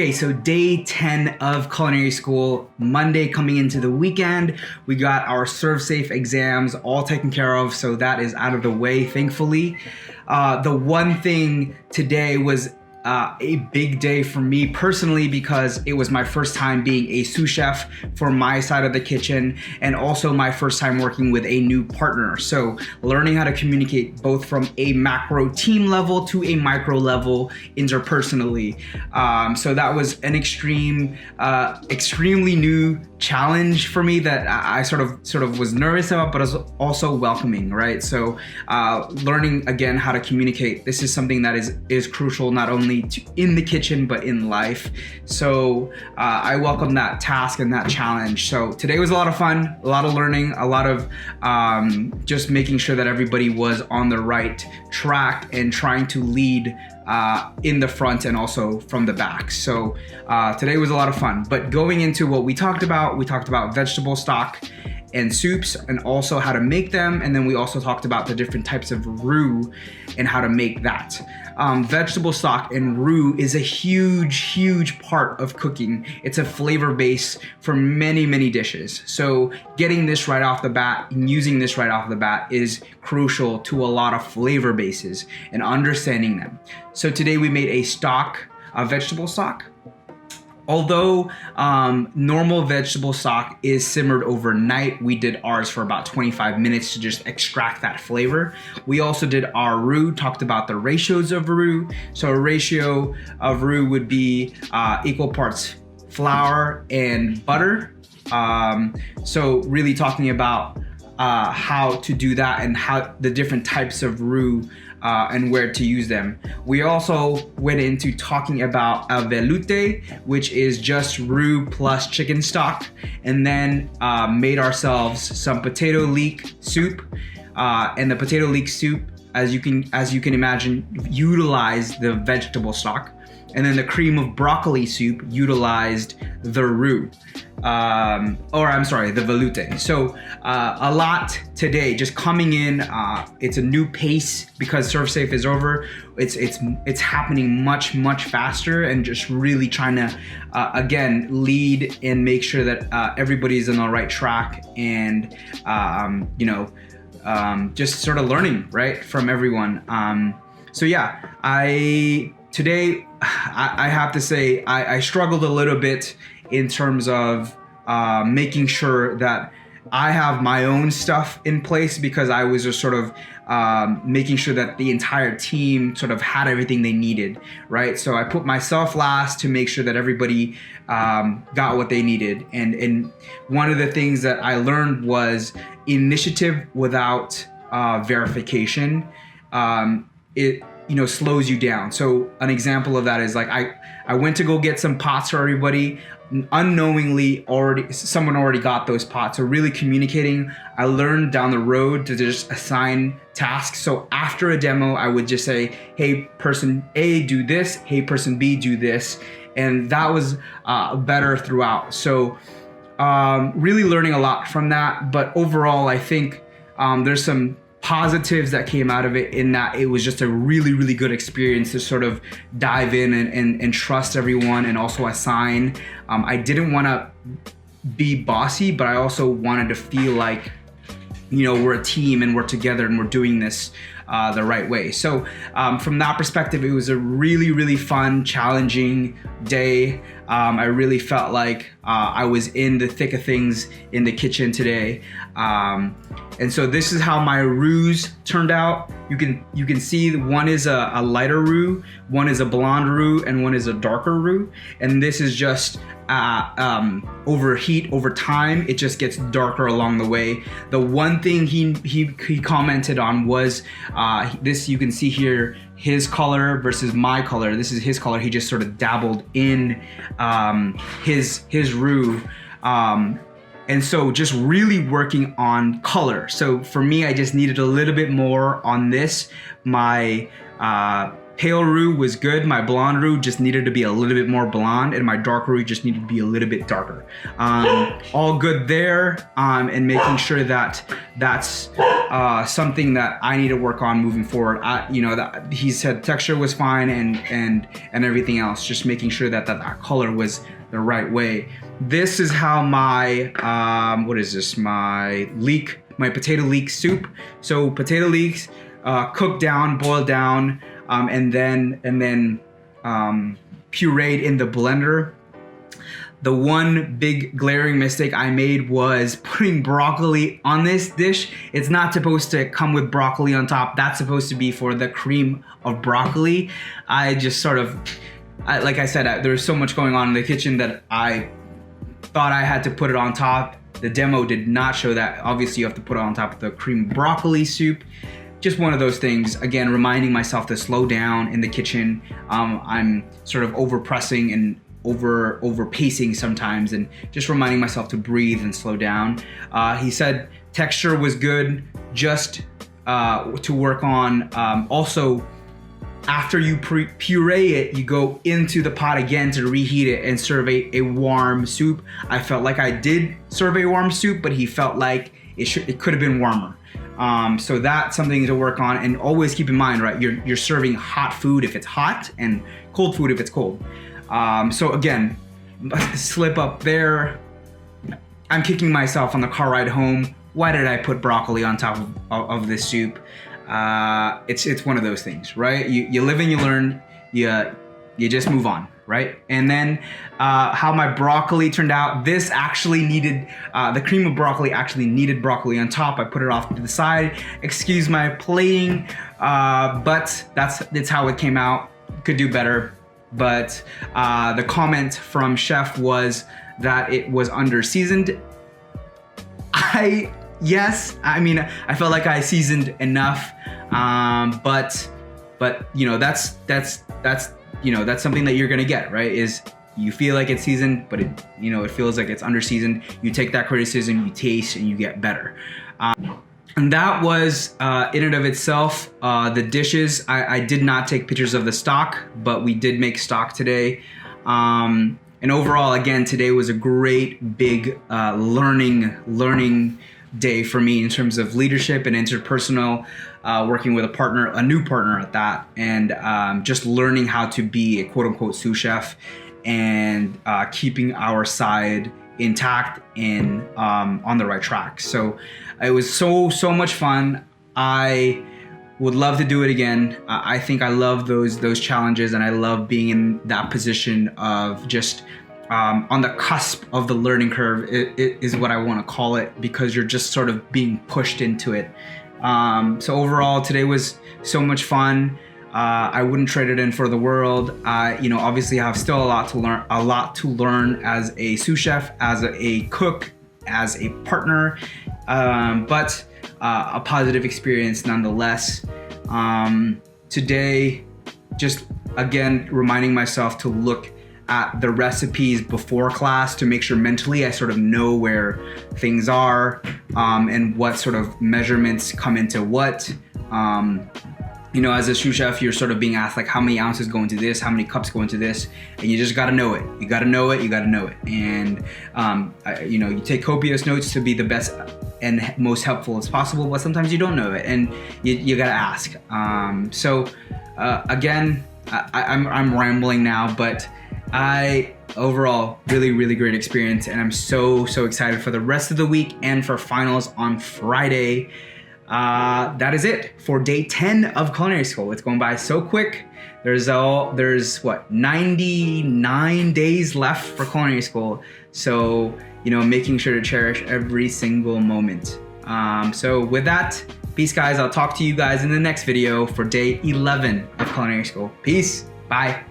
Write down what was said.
Okay, so day 10 of culinary school, Monday coming into the weekend. We got our ServSafe exams all taken care of, so that is out of the way, thankfully. The one thing today was a big day for me personally because it was my first time being a sous chef for my side of the kitchen and also my first time working with a new partner. So learning how to communicate both from a macro team level to a micro level interpersonally. So that was an extremely new challenge for me that I sort of was nervous about, but was also welcoming, right? So learning again how to communicate. This is something that is crucial not only in the kitchen but in life. So I welcome that task and that challenge. So today was a lot of fun, a lot of learning, a lot of just making sure that everybody was on the right track and trying to lead in the front and also from the back. So today was a lot of fun. But going into what we talked about vegetable stock and soups and also how to make them. And then we also talked about the different types of roux and how to make that. Vegetable stock and roux is a huge part of cooking. It's a flavor base for many dishes. So getting this right off the bat and using this right off the bat is crucial to a lot of flavor bases and understanding them. So today we made a vegetable stock. Although normal vegetable stock is simmered overnight, we did ours for about 25 minutes to just extract that flavor. We also did our roux, talked about the ratios of roux. So a ratio of roux would be equal parts flour and butter. So really talking about how to do that and how the different types of roux and where to use them. We also went into talking about a veloute, which is just roux plus chicken stock, and then made ourselves some potato leek soup. And the potato leek soup, as you can imagine, utilized the vegetable stock. And then the cream of broccoli soup utilized the roux. The veloute. So a lot today just coming in. It's a new pace because ServSafe is over. It's happening much faster and just really trying to again lead and make sure that everybody's on the right track and just sort of learning right from everyone. Today, I have to say, I struggled a little bit in terms of making sure that I have my own stuff in place because I was just sort of making sure that the entire team sort of had everything they needed, right? So I put myself last to make sure that everybody got what they needed. And one of the things that I learned was initiative without verification. It slows you down. So an example of that is like I went to go get some pots for everybody. Unknowingly, someone already got those pots. So really communicating. I learned down the road to just assign tasks. So after a demo, I would just say, hey, person A, do this. Hey, person B, do this. And that was better throughout. So really learning a lot from that. But overall, I think there's some positives that came out of it in that it was just a really good experience to sort of dive in and trust everyone and also assign. I didn't want to be bossy, but I also wanted to feel like, we're a team and we're together and we're doing this the right way. So from that perspective, it was a really fun, challenging day. I really felt like I was in the thick of things in the kitchen today. And so this is how my roux turned out. You can see one is a lighter roux, one is a blonde roux, and one is a darker roux. And this is just overheat over time. It just gets darker along the way. The one thing he commented on was this. You can see here his color versus my color. This is his color. He just sort of dabbled in his roux. And so just really working on color. So for me, I just needed a little bit more on this. My pale roux was good. My blonde roux just needed to be a little bit more blonde, and my dark roux just needed to be a little bit darker. All good there, and making sure that that's something that I need to work on moving forward. That he said texture was fine and everything else, just making sure that color was the right way. This is how my my potato leek soup. So potato leeks cooked down, boiled down, and then pureed in the blender. The one big glaring mistake I made was putting broccoli on this dish. It's not supposed to come with broccoli on top. That's supposed to be for the cream of broccoli. I just like I said, there's so much going on in the kitchen that I thought I had to put it on top. The demo did not show that. Obviously, you have to put it on top of the cream broccoli soup. Just one of those things. Again, reminding myself to slow down in the kitchen. I'm sort of over pressing and over pacing sometimes, and just reminding myself to breathe and slow down. He said texture was good, just to work on. Also, after you puree it, you go into the pot again to reheat it and serve a warm soup. I felt like I did serve a warm soup, but he felt like it could have been warmer. So that's something to work on, and always keep in mind, right? You're serving hot food if it's hot, and cold food if it's cold. So again, slip up there. I'm kicking myself on the car ride home. Why did I put broccoli on top of this soup? It's one of those things, right? You live and you learn. You just move on, right? And then how my broccoli turned out. This actually needed the cream of broccoli actually needed broccoli on top. I put it off to the side. Excuse my plating, but that's how it came out. Could do better. But the comment from Chef was that it was under seasoned. Yes, I mean, I felt like I seasoned enough, but that's something that you're gonna get, right? Is you feel like it's seasoned, but it feels like it's under seasoned. You take that criticism, you taste, and you get better. And that was in and of itself. The dishes, I did not take pictures of the stock, but we did make stock today. And overall, again, today was a great big learning day for me in terms of leadership and interpersonal, working with a new partner at that, and just learning how to be a quote unquote sous chef, and keeping our side intact and on the right track. So it was so much fun. I would love to do it again. I think I love those challenges, and I love being in that position of just on the cusp of the learning curve. It is what I want to call it, because you're just sort of being pushed into it. So overall, today was so much fun. I wouldn't trade it in for the world. Obviously I have still a lot to learn as a sous chef, as a cook, as a partner, but a positive experience nonetheless. Today, just again, reminding myself to look at the recipes before class to make sure mentally I sort of know where things are, and what sort of measurements come into what. As a sous chef, you're sort of being asked, like, how many ounces go into this, how many cups go into this, and you just got to know it. You got to know it. And, you take copious notes to be the best and most helpful as possible, but sometimes you don't know it, and you got to ask. Again, I'm rambling now, but overall, really great experience, and I'm so excited for the rest of the week and for finals on Friday. That is it for day 10 of culinary school. It's going by so quick. There's 99 days left for culinary school. So, making sure to cherish every single moment. So with that, peace guys. I'll talk to you guys in the next video for day 11 of culinary school. Peace. Bye.